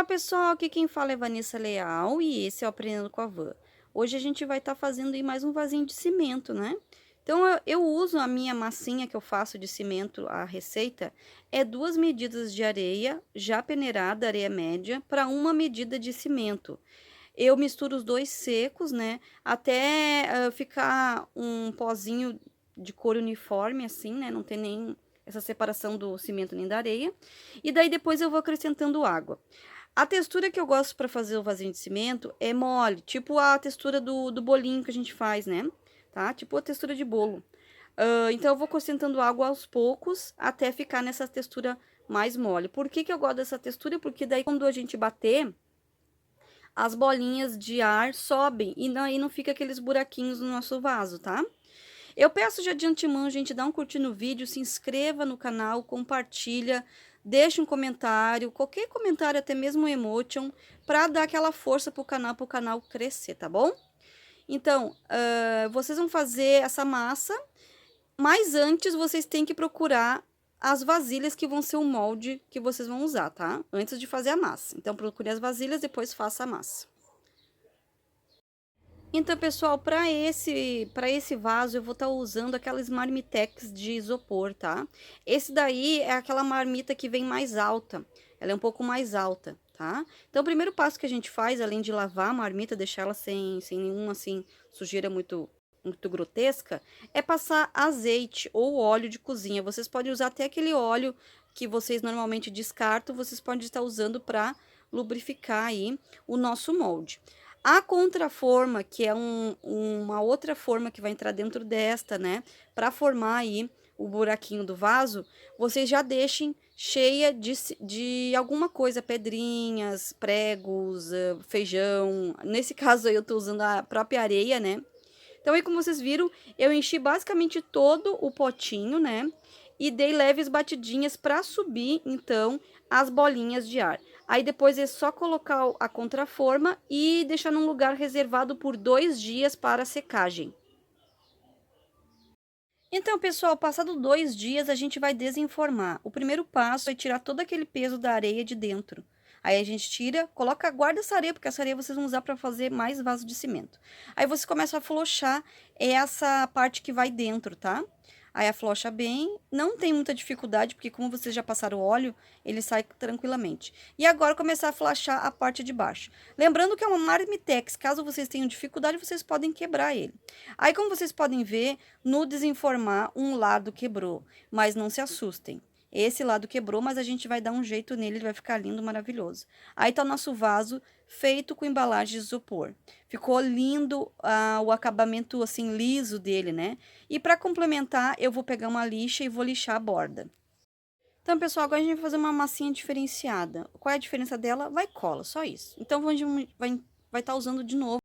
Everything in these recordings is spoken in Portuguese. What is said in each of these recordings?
Olá pessoal, aqui quem fala é Vanessa Leal e esse é o Aprendendo com a Van. Hoje a gente vai estar fazendo aí mais um vasinho de cimento, né? Então eu uso a minha massinha que eu faço de cimento, a receita, é 2 medidas de areia já peneirada, areia média, para 1 medida de cimento. Eu misturo os dois secos, né? Até ficar um pozinho de cor uniforme, assim, né? Não tem nem essa separação do cimento nem da areia. E daí depois eu vou acrescentando água. A textura que eu gosto para fazer o vasinho de cimento é mole, tipo a textura do bolinho que a gente faz, né? Tá? Tipo a textura de bolo. Então eu vou acrescentando água aos poucos até ficar nessa textura mais mole. Por que que eu gosto dessa textura? Porque daí quando a gente bater, as bolinhas de ar sobem e daí não fica aqueles buraquinhos no nosso vaso, tá? Eu peço já de antemão, gente, dá um curtir no vídeo, se inscreva no canal, compartilha, deixa um comentário, qualquer comentário, até mesmo um emotion, para dar aquela força pro canal crescer, tá bom? Então, vocês vão fazer essa massa, mas antes vocês têm que procurar as vasilhas que vão ser o molde que vocês vão usar, tá? Antes de fazer a massa. Então, procure as vasilhas, depois faça a massa. Então, pessoal, para esse vaso eu vou estar usando aquelas marmitex de isopor, tá? Esse daí é aquela marmita que vem mais alta, ela é um pouco mais alta, tá? Então, o primeiro passo que a gente faz, além de lavar a marmita, deixar ela sem nenhuma, assim, sujeira muito grotesca, é passar azeite ou óleo de cozinha. Vocês podem usar até aquele óleo que vocês normalmente descartam, vocês podem estar usando para lubrificar aí o nosso molde. A contraforma, que é uma outra forma que vai entrar dentro desta, né? Para formar aí o buraquinho do vaso, vocês já deixem cheia de alguma coisa, pedrinhas, pregos, feijão. Nesse caso aí eu tô usando a própria areia, né? Então aí como vocês viram, eu enchi basicamente todo o potinho, né? E dei leves batidinhas para subir, então, as bolinhas de ar. Aí depois é só colocar a contraforma e deixar num lugar reservado por 2 dias para secagem. Então, pessoal, passado 2 dias, a gente vai desenformar. O primeiro passo é tirar todo aquele peso da areia de dentro. Aí a gente tira, coloca, guarda essa areia, porque essa areia vocês vão usar para fazer mais vaso de cimento. Aí você começa a afrouxar essa parte que vai dentro, tá? Aí afrouxa bem, não tem muita dificuldade, porque como vocês já passaram o óleo, ele sai tranquilamente. E agora começar a afrouxar a parte de baixo. Lembrando que é uma marmitex, caso vocês tenham dificuldade, vocês podem quebrar ele. Aí como vocês podem ver, no desenformar, um lado quebrou, mas não se assustem. Esse lado quebrou, mas a gente vai dar um jeito nele, ele vai ficar lindo, maravilhoso. Aí tá o nosso vaso feito com embalagem de isopor. Ficou lindo o acabamento assim liso dele, né? E para complementar, eu vou pegar uma lixa e vou lixar a borda. Então, pessoal, agora a gente vai fazer uma massinha diferenciada. Qual é a diferença dela? Vai cola, só isso. Então, a gente vai estar usando de novo,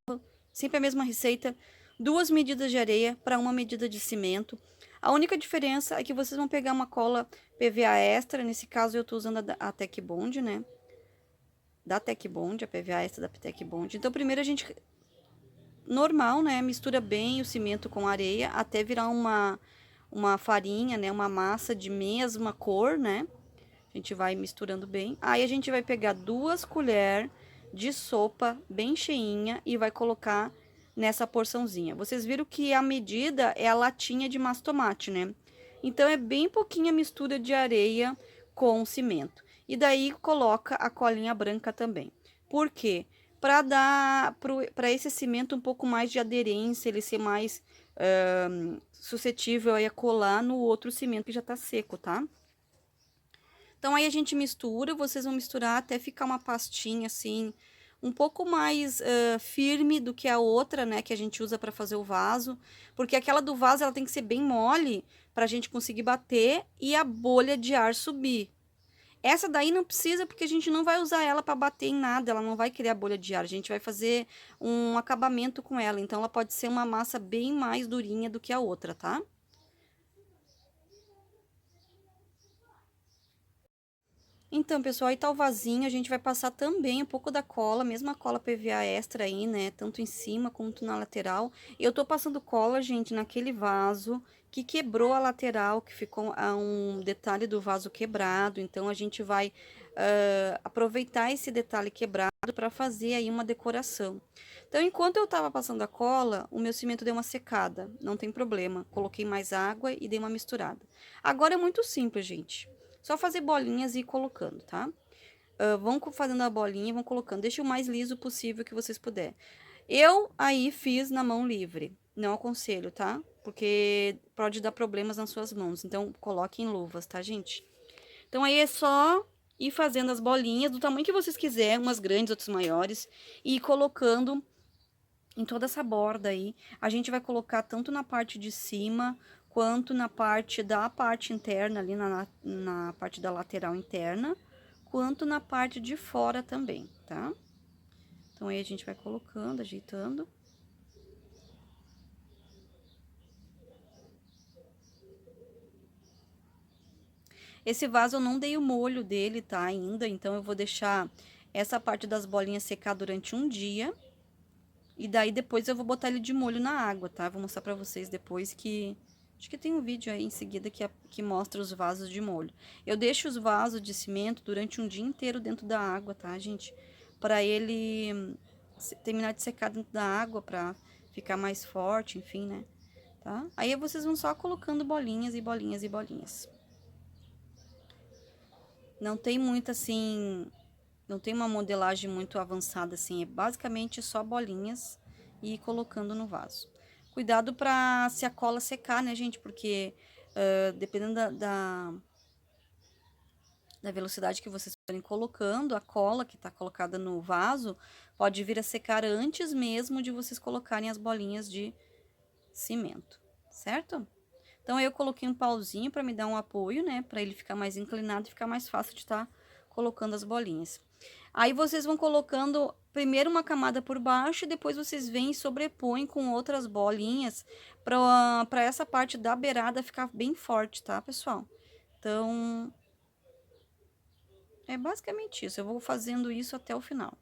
sempre a mesma receita, 2 medidas de areia para 1 medida de cimento. A única diferença é que vocês vão pegar uma cola PVA extra, nesse caso eu tô usando a Tec Bond, né? Da Tec Bond, a PVA extra da Tec Bond. Então, primeiro a gente, normal, né? Mistura bem o cimento com a areia até virar uma farinha, né? Uma massa de mesma cor, né? A gente vai misturando bem. Aí a gente vai pegar 2 colheres de sopa bem cheinha e vai colocar nessa porçãozinha. Vocês viram que a medida é a latinha de massa tomate, né? Então é bem pouquinha mistura de areia com cimento. E daí coloca a colinha branca também. Por quê? Para dar para esse cimento um pouco mais de aderência, ele ser mais suscetível a colar no outro cimento que já tá seco, tá? Então, aí a gente mistura, vocês vão misturar até ficar uma pastinha, assim, um pouco mais firme do que a outra, né, que a gente usa para fazer o vaso. Porque aquela do vaso, ela tem que ser bem mole para a gente conseguir bater e a bolha de ar subir. Essa daí não precisa, porque a gente não vai usar ela para bater em nada, ela não vai criar bolha de ar. A gente vai fazer um acabamento com ela, então ela pode ser uma massa bem mais durinha do que a outra, tá? Então, pessoal, aí tá o vasinho, a gente vai passar também um pouco da cola, mesma cola PVA extra aí, né, tanto em cima quanto na lateral. Eu tô passando cola, gente, naquele vaso que quebrou a lateral, que ficou um detalhe do vaso quebrado. Então, a gente vai aproveitar esse detalhe quebrado para fazer aí uma decoração. Então, enquanto eu estava passando a cola, o meu cimento deu uma secada, não tem problema. Coloquei mais água e dei uma misturada. Agora é muito simples, gente. Só fazer bolinhas e ir colocando, tá? Vão fazendo a bolinha e vão colocando. Deixe o mais liso possível que vocês puderem. Eu aí fiz na mão livre. Não aconselho, tá? Porque pode dar problemas nas suas mãos. Então, coloque em luvas, tá, gente? Então, aí é só ir fazendo as bolinhas do tamanho que vocês quiserem, umas grandes, outras maiores, e ir colocando em toda essa borda aí. A gente vai colocar tanto na parte de cima, quanto na parte da parte interna, ali na parte da lateral interna, quanto na parte de fora também, tá? Então, aí a gente vai colocando, ajeitando. Esse vaso eu não dei o molho dele, tá, ainda, então eu vou deixar essa parte das bolinhas secar durante um dia. E daí depois eu vou botar ele de molho na água, tá? Vou mostrar pra vocês depois que... Acho que tem um vídeo aí em seguida que mostra os vasos de molho. Eu deixo os vasos de cimento durante um dia inteiro dentro da água, tá, gente? Pra ele terminar de secar dentro da água, pra ficar mais forte, enfim, né? Tá? Aí vocês vão só colocando bolinhas e bolinhas e bolinhas. Não tem muito assim, não tem uma modelagem muito avançada assim, é basicamente só bolinhas e ir colocando no vaso. Cuidado para se a cola secar, né, gente? Porque dependendo da velocidade que vocês forem colocando, a cola que está colocada no vaso pode vir a secar antes mesmo de vocês colocarem as bolinhas de cimento, certo? Então, aí eu coloquei um pauzinho para me dar um apoio, né? Para ele ficar mais inclinado e ficar mais fácil de estar colocando as bolinhas. Aí, vocês vão colocando primeiro uma camada por baixo e depois vocês vêm e sobrepõem com outras bolinhas para essa parte da beirada ficar bem forte, tá, pessoal? Então, é basicamente isso. Eu vou fazendo isso até o final.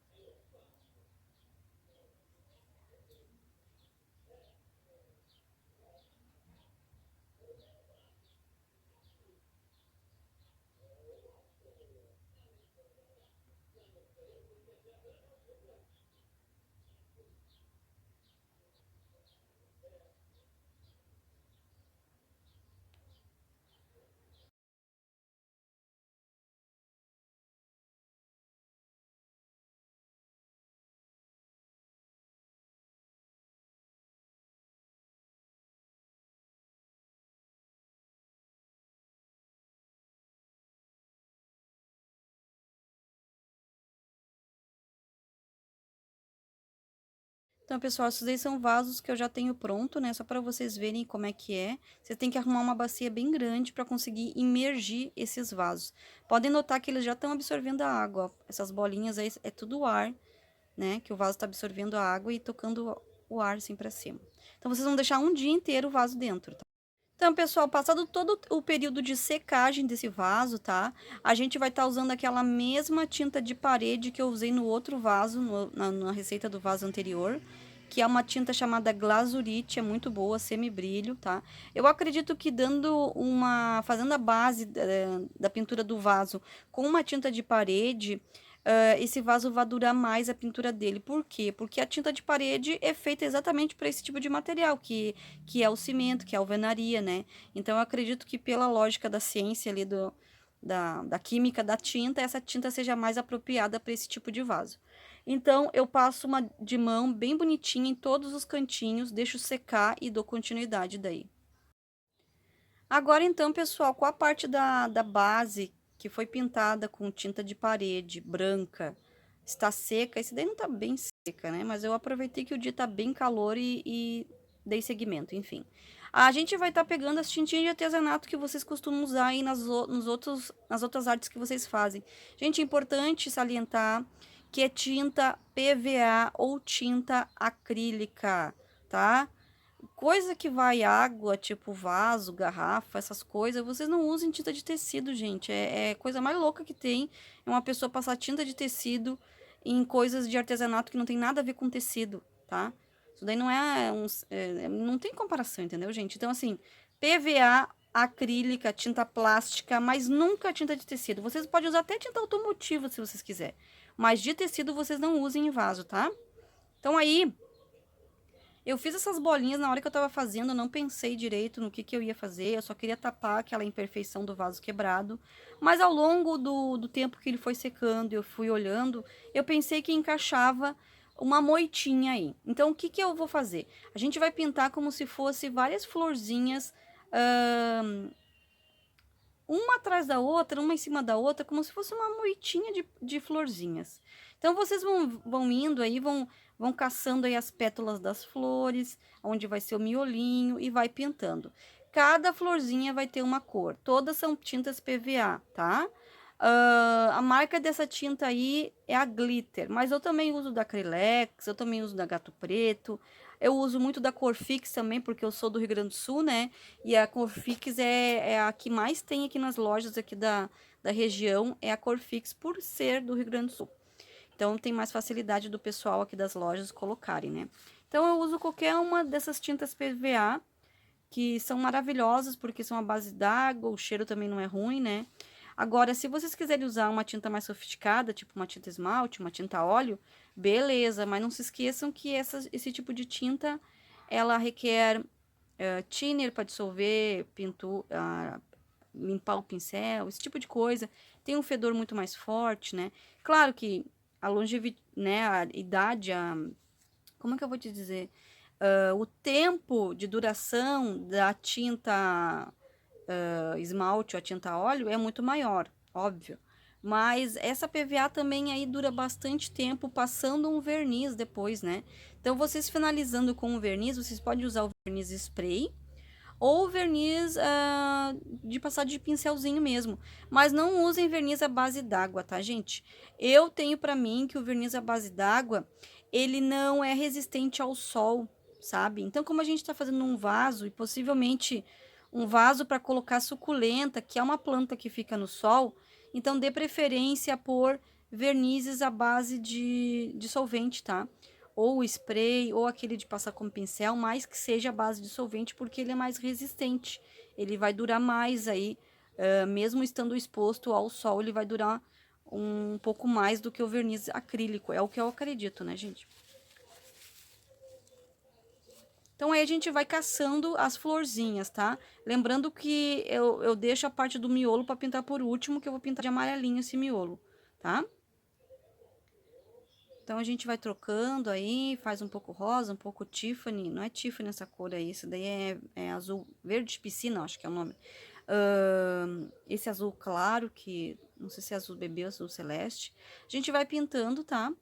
Então, pessoal, esses aí são vasos que eu já tenho pronto, né? Só para vocês verem como é que é. Você tem que arrumar uma bacia bem grande para conseguir imergir esses vasos. Podem notar que eles já estão absorvendo a água, ó. Essas bolinhas aí é tudo ar, né? Que o vaso está absorvendo a água e tocando o ar assim para cima. Então, vocês vão deixar um dia inteiro o vaso dentro, tá? Então, pessoal, passado todo o período de secagem desse vaso, tá? A gente vai estar usando aquela mesma tinta de parede que eu usei no outro vaso, na receita do vaso anterior, que é uma tinta chamada Glazurite, é muito boa, semi-brilho, tá? Eu acredito que fazendo a base da pintura do vaso com uma tinta de parede, esse vaso vai durar mais a pintura dele. Por quê? Porque a tinta de parede é feita exatamente para esse tipo de material, que é o cimento, que é a alvenaria, né? Então, eu acredito que pela lógica da ciência ali da química da tinta, essa tinta seja mais apropriada para esse tipo de vaso. Então, eu passo uma de mão bem bonitinha em todos os cantinhos, deixo secar e dou continuidade daí. Agora, então, pessoal, com a parte da base, que foi pintada com tinta de parede branca, está seca. Esse daí não tá bem seca, né? Mas eu aproveitei que o dia tá bem calor e dei seguimento, enfim. A gente vai estar pegando as tintinhas de artesanato que vocês costumam usar aí nas outras artes que vocês fazem. Gente, é importante salientar que é tinta PVA ou tinta acrílica, tá? Coisa que vai água, tipo vaso, garrafa, essas coisas, vocês não usem tinta de tecido, gente. É coisa mais louca que tem. É uma pessoa passar tinta de tecido em coisas de artesanato que não tem nada a ver com tecido, tá? Isso daí não não tem comparação, entendeu, gente? Então, assim, PVA, acrílica, tinta plástica, mas nunca tinta de tecido. Vocês podem usar até tinta automotiva se vocês quiserem, mas de tecido vocês não usem em vaso, tá? Então aí, eu fiz essas bolinhas na hora que eu tava fazendo, eu não pensei direito no que eu ia fazer, eu só queria tapar aquela imperfeição do vaso quebrado. Mas ao longo do tempo que ele foi secando, eu fui olhando, eu pensei que encaixava uma moitinha aí. Então, o que eu vou fazer? A gente vai pintar como se fosse várias florzinhas, uma atrás da outra, uma em cima da outra, como se fosse uma moitinha de florzinhas. Então, vocês vão indo aí, vão caçando aí as pétalas das flores, onde vai ser o miolinho, e vai pintando. Cada florzinha vai ter uma cor. Todas são tintas PVA, tá? A marca dessa tinta aí é a Glitter, mas eu também uso da Acrylex, eu também uso da Gato Preto, eu uso muito da Corfix também, porque eu sou do Rio Grande do Sul, né? E a Corfix é a que mais tem aqui nas lojas aqui da região, é a Corfix, por ser do Rio Grande do Sul. Então, tem mais facilidade do pessoal aqui das lojas colocarem, né? Então, eu uso qualquer uma dessas tintas PVA, que são maravilhosas, porque são à base d'água, o cheiro também não é ruim, né? Agora, se vocês quiserem usar uma tinta mais sofisticada, tipo uma tinta esmalte, uma tinta óleo, beleza, mas não se esqueçam que esse tipo de tinta, ela requer thinner para dissolver, pintura, limpar o pincel, esse tipo de coisa. Tem um fedor muito mais forte, né? Claro que a longevidade, né, a idade, como é que eu vou te dizer? O tempo de duração da tinta esmalte ou a tinta óleo é muito maior, óbvio. Mas essa PVA também aí dura bastante tempo passando um verniz depois, né? Então, vocês finalizando com o verniz, vocês podem usar o verniz spray ou verniz de passar de pincelzinho mesmo. Mas não usem verniz à base d'água, tá, gente? Eu tenho para mim que o verniz à base d'água, ele não é resistente ao sol, sabe? Então, como a gente está fazendo um vaso e possivelmente um vaso para colocar suculenta, que é uma planta que fica no sol, então dê preferência por vernizes à base de solvente, tá? Ou o spray, ou aquele de passar com pincel, mas que seja a base de solvente, porque ele é mais resistente. Ele vai durar mais aí, mesmo estando exposto ao sol, ele vai durar um pouco mais do que o verniz acrílico. É o que eu acredito, né, gente? Então, aí a gente vai caçando as florzinhas, tá? Lembrando que eu deixo a parte do miolo para pintar por último, que eu vou pintar de amarelinho esse miolo, tá? Então, a gente vai trocando aí, faz um pouco rosa, um pouco Tiffany. Não é Tiffany essa cor aí, esse daí é azul, verde de piscina, acho que é o nome. Esse azul claro, que não sei se é azul bebê ou azul celeste. A gente vai pintando, tá?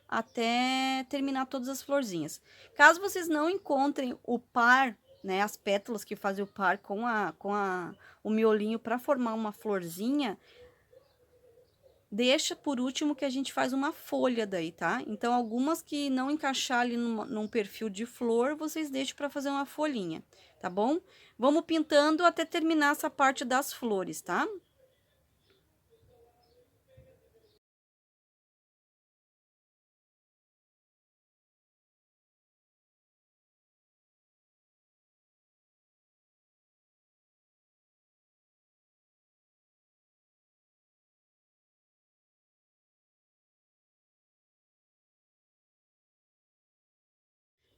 Até terminar todas as florzinhas. Caso vocês não encontrem o par, né, as pétalas que fazem o par com o miolinho para formar uma florzinha, deixa por último que a gente faz uma folha daí, tá? Então, algumas que não encaixar ali num perfil de flor, vocês deixam para fazer uma folhinha, tá bom? Vamos pintando até terminar essa parte das flores, tá?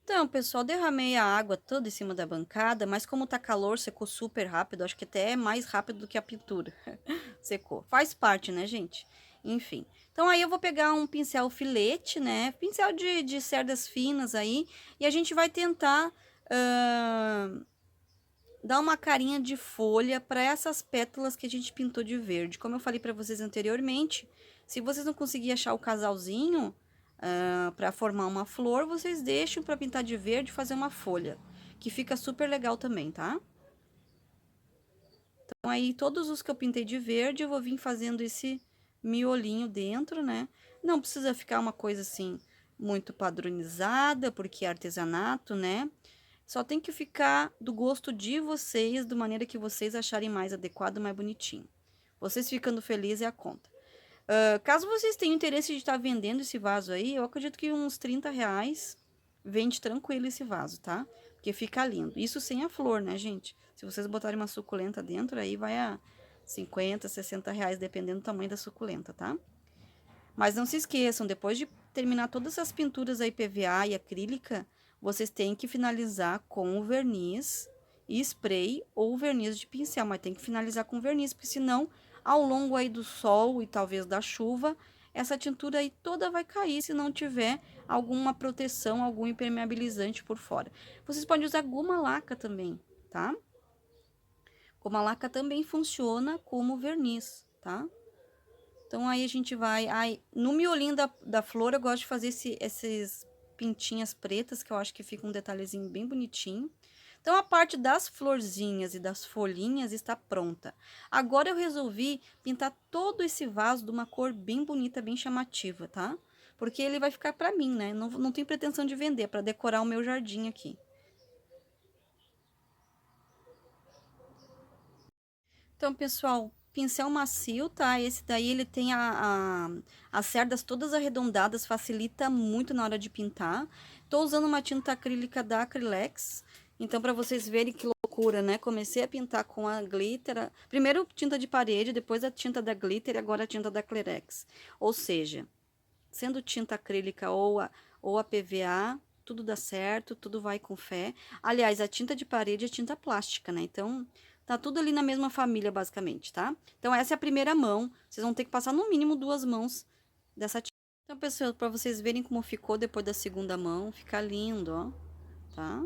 Então, pessoal, derramei a água toda em cima da bancada, mas como tá calor, secou super rápido, acho que até é mais rápido do que a pintura. Secou. Faz parte, né, gente? Enfim. Então, aí eu vou pegar um pincel filete, né? Pincel de cerdas finas aí, e a gente vai tentar dar uma carinha de folha para essas pétalas que a gente pintou de verde. Como eu falei para vocês anteriormente, se vocês não conseguirem achar o casalzinho para formar uma flor, vocês deixam para pintar de verde e fazer uma folha, que fica super legal também, tá? Então, aí, todos os que eu pintei de verde, eu vou vir fazendo esse miolinho dentro, né? Não precisa ficar uma coisa assim, muito padronizada, porque é artesanato, né? Só tem que ficar do gosto de vocês, da maneira que vocês acharem mais adequado, mais bonitinho. Vocês ficando felizes é a conta. Caso vocês tenham interesse de estar vendendo esse vaso aí, eu acredito que uns R$ 30 vende tranquilo esse vaso, tá? Porque fica lindo. Isso sem a flor, né, gente? Se vocês botarem uma suculenta dentro, aí vai a 50, 60 reais, dependendo do tamanho da suculenta, tá? Mas não se esqueçam, depois de terminar todas as pinturas aí PVA e acrílica, vocês têm que finalizar com o verniz e spray ou verniz de pincel, mas tem que finalizar com verniz, porque senão, ao longo aí do sol e talvez da chuva, essa tintura aí toda vai cair se não tiver alguma proteção, algum impermeabilizante por fora. Vocês podem usar goma laca também, tá? Goma laca também funciona como verniz, tá? Então, aí a gente vai... Aí, no miolinho da flor, eu gosto de fazer esses pintinhas pretas, que eu acho que fica um detalhezinho bem bonitinho. Então, a parte das florzinhas e das folhinhas está pronta. Agora, eu resolvi pintar todo esse vaso de uma cor bem bonita, bem chamativa, tá? Porque ele vai ficar pra mim, né? Não tenho pretensão de vender, para decorar o meu jardim aqui. Então, pessoal, pincel macio, tá? Esse daí ele tem as cerdas todas arredondadas, facilita muito na hora de pintar. Tô usando uma tinta acrílica da Acrylex. Então, para vocês verem que loucura, né? Comecei a pintar com a glitter. Primeiro tinta de parede, depois a tinta da glitter e agora a tinta da Acrylex. Ou seja, sendo tinta acrílica ou a PVA, tudo dá certo, tudo vai com fé. Aliás, a tinta de parede é tinta plástica, né? Então, tá tudo ali na mesma família, basicamente, tá? Então, essa é a primeira mão. Vocês vão ter que passar no mínimo 2 mãos dessa tinta. Então, pessoal, para vocês verem como ficou depois da segunda mão, fica lindo, ó, tá?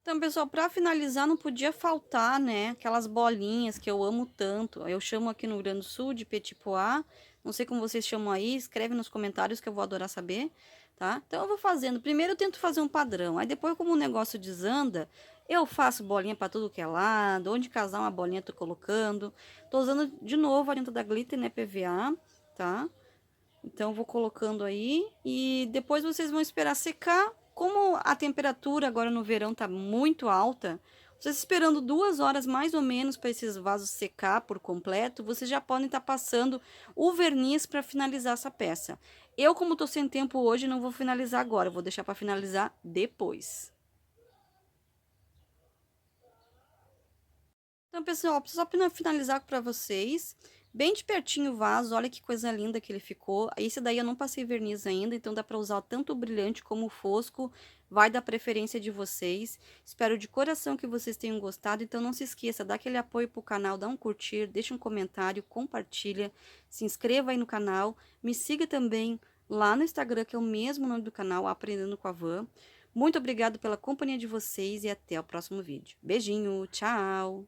Então, pessoal, para finalizar, não podia faltar, né, aquelas bolinhas que eu amo tanto. Eu chamo aqui no Rio Grande do Sul de petit pois. Não sei como vocês chamam aí, escreve nos comentários que eu vou adorar saber, tá? Então, eu vou fazendo. Primeiro eu tento fazer um padrão, aí depois, como o negócio desanda, eu faço bolinha para tudo que é lado, onde casar uma bolinha tô colocando. Tô usando de novo a tinta da Glitter, né, PVA, tá? Então, eu vou colocando aí e depois vocês vão esperar secar. Como a temperatura agora no verão tá muito alta, vocês esperando 2 horas mais ou menos para esses vasos secar por completo, vocês já podem estar passando o verniz para finalizar essa peça. Eu, como tô sem tempo hoje, não vou finalizar agora, vou deixar para finalizar depois. Então, pessoal, só para finalizar para vocês, bem de pertinho o vaso, olha que coisa linda que ele ficou. Esse daí eu não passei verniz ainda, então dá para usar tanto o brilhante como o fosco, vai dar preferência de vocês. Espero de coração que vocês tenham gostado, então não se esqueça, dá aquele apoio pro canal, dá um curtir, deixa um comentário, compartilha, se inscreva aí no canal, me siga também lá no Instagram, que é o mesmo nome do canal, Aprendendo com a Van. Muito obrigado pela companhia de vocês e até o próximo vídeo. Beijinho, tchau!